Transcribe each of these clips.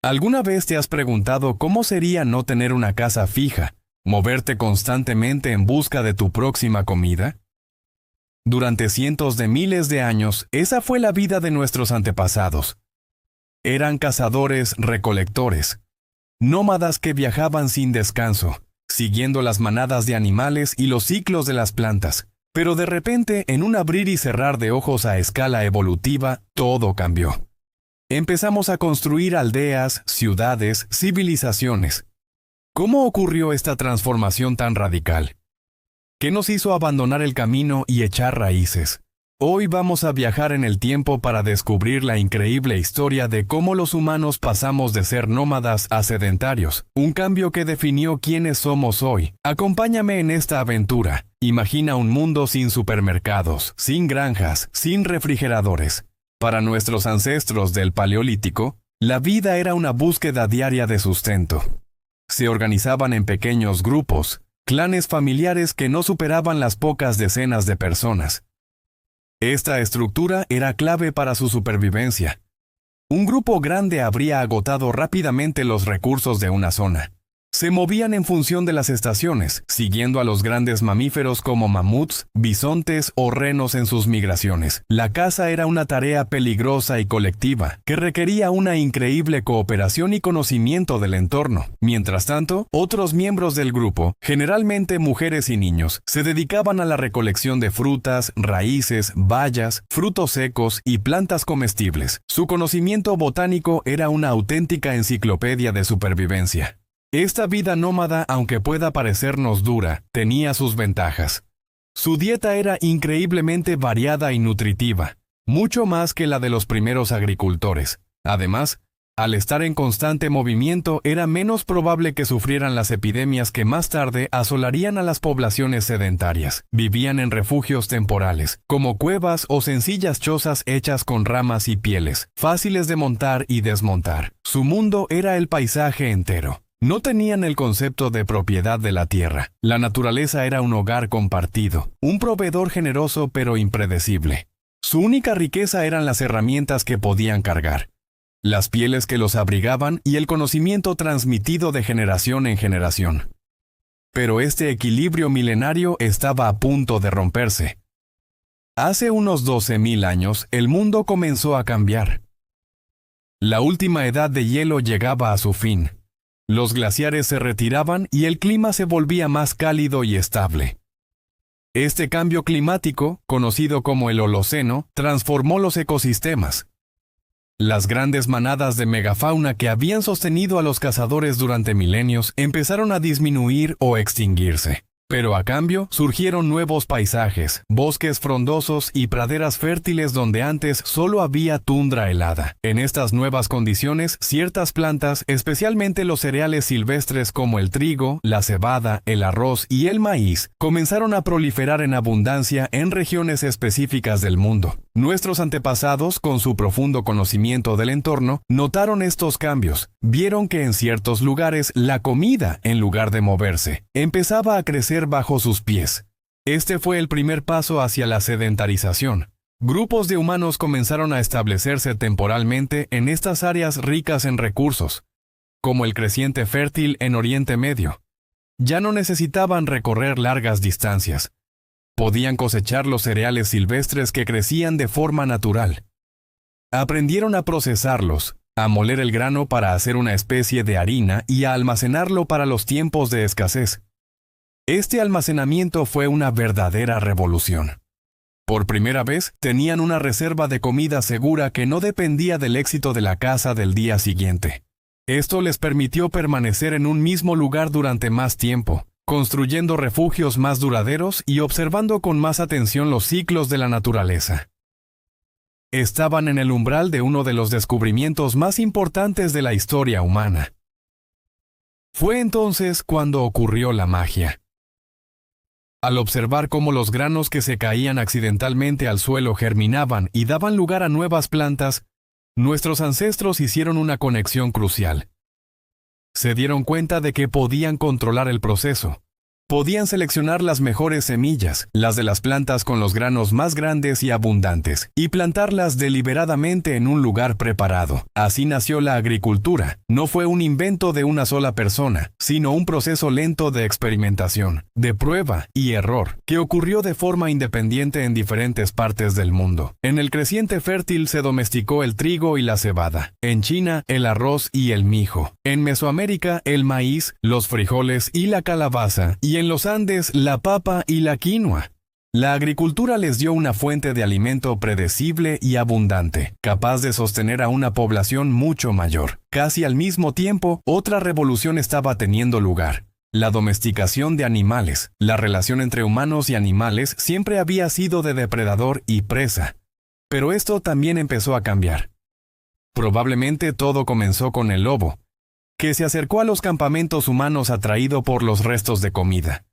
¿Alguna vez te has preguntado cómo sería no tener una casa fija, moverte constantemente en busca de tu próxima comida? Durante cientos de miles de años, esa fue la vida de nuestros antepasados. Eran cazadores-recolectores, nómadas que viajaban sin descanso, siguiendo las manadas de animales y los ciclos de las plantas. Pero de repente, en un abrir y cerrar de ojos a escala evolutiva, todo cambió. Empezamos a construir aldeas, ciudades, civilizaciones. ¿Cómo ocurrió esta transformación tan radical? ¿Qué nos hizo abandonar el camino y echar raíces? Hoy vamos a viajar en el tiempo para descubrir la increíble historia de cómo los humanos pasamos de ser nómadas a sedentarios, un cambio que definió quiénes somos hoy. Acompáñame en esta aventura. Imagina un mundo sin supermercados, sin granjas, sin refrigeradores. Para nuestros ancestros del Paleolítico, la vida era una búsqueda diaria de sustento. Se organizaban en pequeños grupos, clanes familiares que no superaban las pocas decenas de personas. Esta estructura era clave para su supervivencia. Un grupo grande habría agotado rápidamente los recursos de una zona. Se movían en función de las estaciones, siguiendo a los grandes mamíferos como mamuts, bisontes o renos en sus migraciones. La caza era una tarea peligrosa y colectiva, que requería una increíble cooperación y conocimiento del entorno. Mientras tanto, otros miembros del grupo, generalmente mujeres y niños, se dedicaban a la recolección de frutas, raíces, bayas, frutos secos y plantas comestibles. Su conocimiento botánico era una auténtica enciclopedia de supervivencia. Esta vida nómada, aunque pueda parecernos dura, tenía sus ventajas. Su dieta era increíblemente variada y nutritiva, mucho más que la de los primeros agricultores. Además, al estar en constante movimiento, era menos probable que sufrieran las epidemias que más tarde asolarían a las poblaciones sedentarias. Vivían en refugios temporales, como cuevas o sencillas chozas hechas con ramas y pieles, fáciles de montar y desmontar. Su mundo era el paisaje entero. No tenían el concepto de propiedad de la tierra. La naturaleza era un hogar compartido, un proveedor generoso pero impredecible. Su única riqueza eran las herramientas que podían cargar, las pieles que los abrigaban y el conocimiento transmitido de generación en generación. Pero este equilibrio milenario estaba a punto de romperse. Hace unos 12.000 años, el mundo comenzó a cambiar. La última edad de hielo llegaba a su fin. Los glaciares se retiraban y el clima se volvía más cálido y estable. Este cambio climático, conocido como el Holoceno, transformó los ecosistemas. Las grandes manadas de megafauna que habían sostenido a los cazadores durante milenios empezaron a disminuir o extinguirse. Pero a cambio surgieron nuevos paisajes, bosques frondosos y praderas fértiles donde antes solo había tundra helada. En estas nuevas condiciones, ciertas plantas, especialmente los cereales silvestres como el trigo, la cebada, el arroz y el maíz, comenzaron a proliferar en abundancia en regiones específicas del mundo. Nuestros antepasados, con su profundo conocimiento del entorno, notaron estos cambios. Vieron que en ciertos lugares la comida, en lugar de moverse, empezaba a crecer bajo sus pies. Este fue el primer paso hacia la sedentarización. Grupos de humanos comenzaron a establecerse temporalmente en estas áreas ricas en recursos, como el creciente fértil en Oriente Medio. Ya no necesitaban recorrer largas distancias. Podían cosechar los cereales silvestres que crecían de forma natural. Aprendieron a procesarlos, a moler el grano para hacer una especie de harina y a almacenarlo para los tiempos de escasez. Este almacenamiento fue una verdadera revolución. Por primera vez, tenían una reserva de comida segura que no dependía del éxito de la caza del día siguiente. Esto les permitió permanecer en un mismo lugar durante más tiempo, construyendo refugios más duraderos y observando con más atención los ciclos de la naturaleza. Estaban en el umbral de uno de los descubrimientos más importantes de la historia humana. Fue entonces cuando ocurrió la magia. Al observar cómo los granos que se caían accidentalmente al suelo germinaban y daban lugar a nuevas plantas, nuestros ancestros hicieron una conexión crucial. Se dieron cuenta de que podían controlar el proceso. Podían seleccionar las mejores semillas, las de las plantas con los granos más grandes y abundantes, y plantarlas deliberadamente en un lugar preparado. Así nació la agricultura. No fue un invento de una sola persona, sino un proceso lento de experimentación, de prueba y error, que ocurrió de forma independiente en diferentes partes del mundo. En el creciente fértil se domesticó el trigo y la cebada. En China, el arroz y el mijo. En Mesoamérica, el maíz, los frijoles y la calabaza. Y en los Andes, la papa y la quinoa. La agricultura les dio una fuente de alimento predecible y abundante, capaz de sostener a una población mucho mayor. Casi al mismo tiempo, otra revolución estaba teniendo lugar. La domesticación de animales. La relación entre humanos y animales siempre había sido de depredador y presa. Pero esto también empezó a cambiar. Probablemente todo comenzó con el lobo, que se acercó a los campamentos humanos atraído por los restos de comida.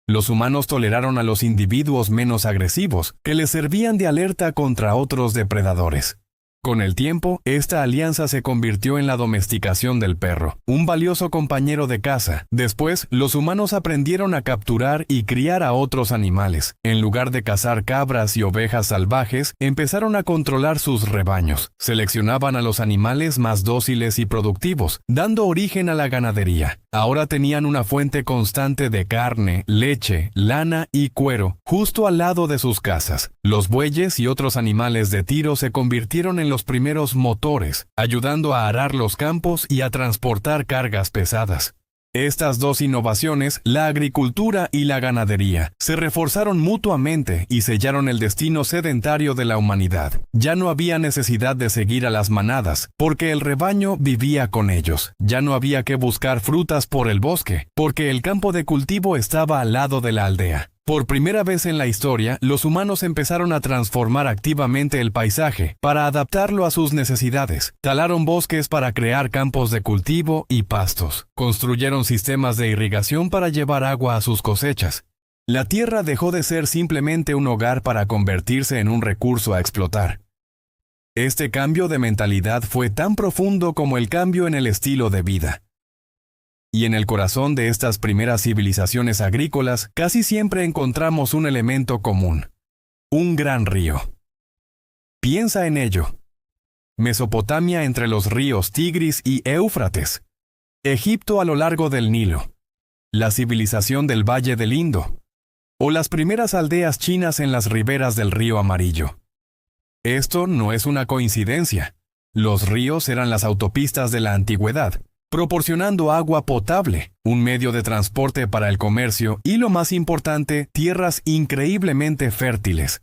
Los humanos toleraron a los individuos menos agresivos, que les servían de alerta contra otros depredadores. Con el tiempo, esta alianza se convirtió en la domesticación del perro, un valioso compañero de caza. Después, los humanos aprendieron a capturar y criar a otros animales. En lugar de cazar cabras y ovejas salvajes, empezaron a controlar sus rebaños. Seleccionaban a los animales más dóciles y productivos, dando origen a la ganadería. Ahora tenían una fuente constante de carne, leche, lana y cuero, justo al lado de sus casas. Los bueyes y otros animales de tiro se convirtieron en los primeros motores, ayudando a arar los campos y a transportar cargas pesadas. Estas dos innovaciones, la agricultura y la ganadería, se reforzaron mutuamente y sellaron el destino sedentario de la humanidad. Ya no había necesidad de seguir a las manadas, porque el rebaño vivía con ellos. Ya no había que buscar frutas por el bosque, porque el campo de cultivo estaba al lado de la aldea. Por primera vez en la historia, los humanos empezaron a transformar activamente el paisaje para adaptarlo a sus necesidades. Talaron bosques para crear campos de cultivo y pastos. Construyeron sistemas de irrigación para llevar agua a sus cosechas. La tierra dejó de ser simplemente un hogar para convertirse en un recurso a explotar. Este cambio de mentalidad fue tan profundo como el cambio en el estilo de vida. Y en el corazón de estas primeras civilizaciones agrícolas casi siempre encontramos un elemento común: un gran río. Piensa en ello. Mesopotamia entre los ríos Tigris y Éufrates. Egipto a lo largo del Nilo. La civilización del Valle del Indo. O las primeras aldeas chinas en las riberas del río Amarillo. Esto no es una coincidencia. Los ríos eran las autopistas de la antigüedad, proporcionando agua potable, un medio de transporte para el comercio y, lo más importante, tierras increíblemente fértiles.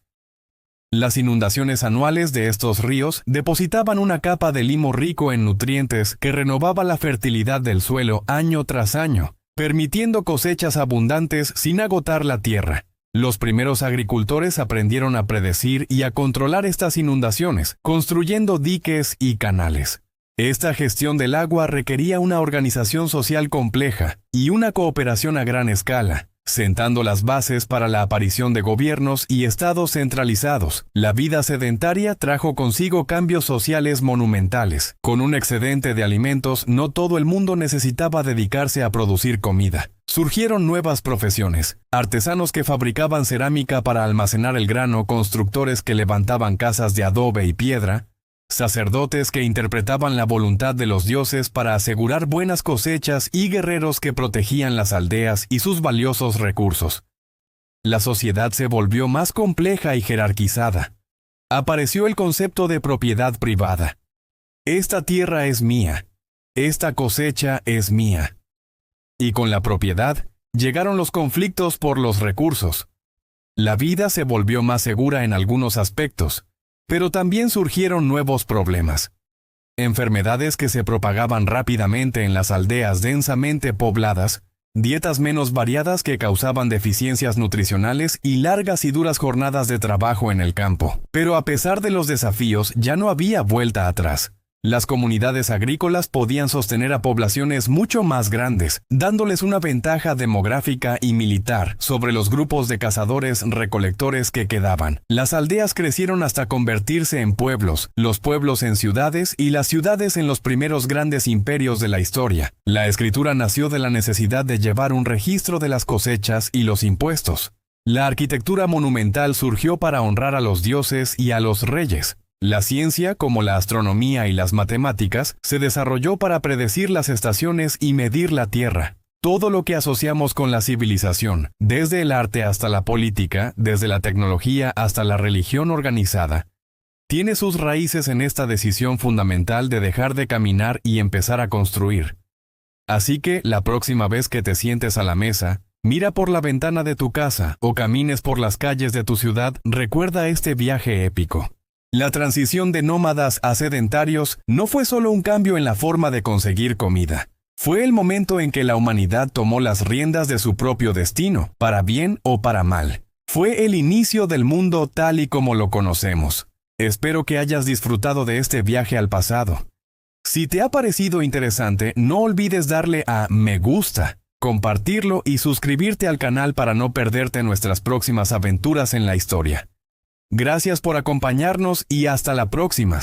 Las inundaciones anuales de estos ríos depositaban una capa de limo rico en nutrientes que renovaba la fertilidad del suelo año tras año, permitiendo cosechas abundantes sin agotar la tierra. Los primeros agricultores aprendieron a predecir y a controlar estas inundaciones, construyendo diques y canales. Esta gestión del agua requería una organización social compleja y una cooperación a gran escala, sentando las bases para la aparición de gobiernos y estados centralizados. La vida sedentaria trajo consigo cambios sociales monumentales. Con un excedente de alimentos, no todo el mundo necesitaba dedicarse a producir comida. Surgieron nuevas profesiones: artesanos que fabricaban cerámica para almacenar el grano, constructores que levantaban casas de adobe y piedra, sacerdotes que interpretaban la voluntad de los dioses para asegurar buenas cosechas y guerreros que protegían las aldeas y sus valiosos recursos. La sociedad se volvió más compleja y jerarquizada. Apareció el concepto de propiedad privada. Esta tierra es mía. Esta cosecha es mía. Y con la propiedad, llegaron los conflictos por los recursos. La vida se volvió más segura en algunos aspectos, pero también surgieron nuevos problemas. Enfermedades que se propagaban rápidamente en las aldeas densamente pobladas, dietas menos variadas que causaban deficiencias nutricionales y largas y duras jornadas de trabajo en el campo. Pero a pesar de los desafíos, ya no había vuelta atrás. Las comunidades agrícolas podían sostener a poblaciones mucho más grandes, dándoles una ventaja demográfica y militar sobre los grupos de cazadores-recolectores que quedaban. Las aldeas crecieron hasta convertirse en pueblos, los pueblos en ciudades y las ciudades en los primeros grandes imperios de la historia. La escritura nació de la necesidad de llevar un registro de las cosechas y los impuestos. La arquitectura monumental surgió para honrar a los dioses y a los reyes. La ciencia, como la astronomía y las matemáticas, se desarrolló para predecir las estaciones y medir la Tierra. Todo lo que asociamos con la civilización, desde el arte hasta la política, desde la tecnología hasta la religión organizada, tiene sus raíces en esta decisión fundamental de dejar de caminar y empezar a construir. Así que, la próxima vez que te sientes a la mesa, mira por la ventana de tu casa o camines por las calles de tu ciudad, recuerda este viaje épico. La transición de nómadas a sedentarios no fue solo un cambio en la forma de conseguir comida. Fue el momento en que la humanidad tomó las riendas de su propio destino, para bien o para mal. Fue el inicio del mundo tal y como lo conocemos. Espero que hayas disfrutado de este viaje al pasado. Si te ha parecido interesante, no olvides darle a me gusta, compartirlo y suscribirte al canal para no perderte nuestras próximas aventuras en la historia. Gracias por acompañarnos y hasta la próxima.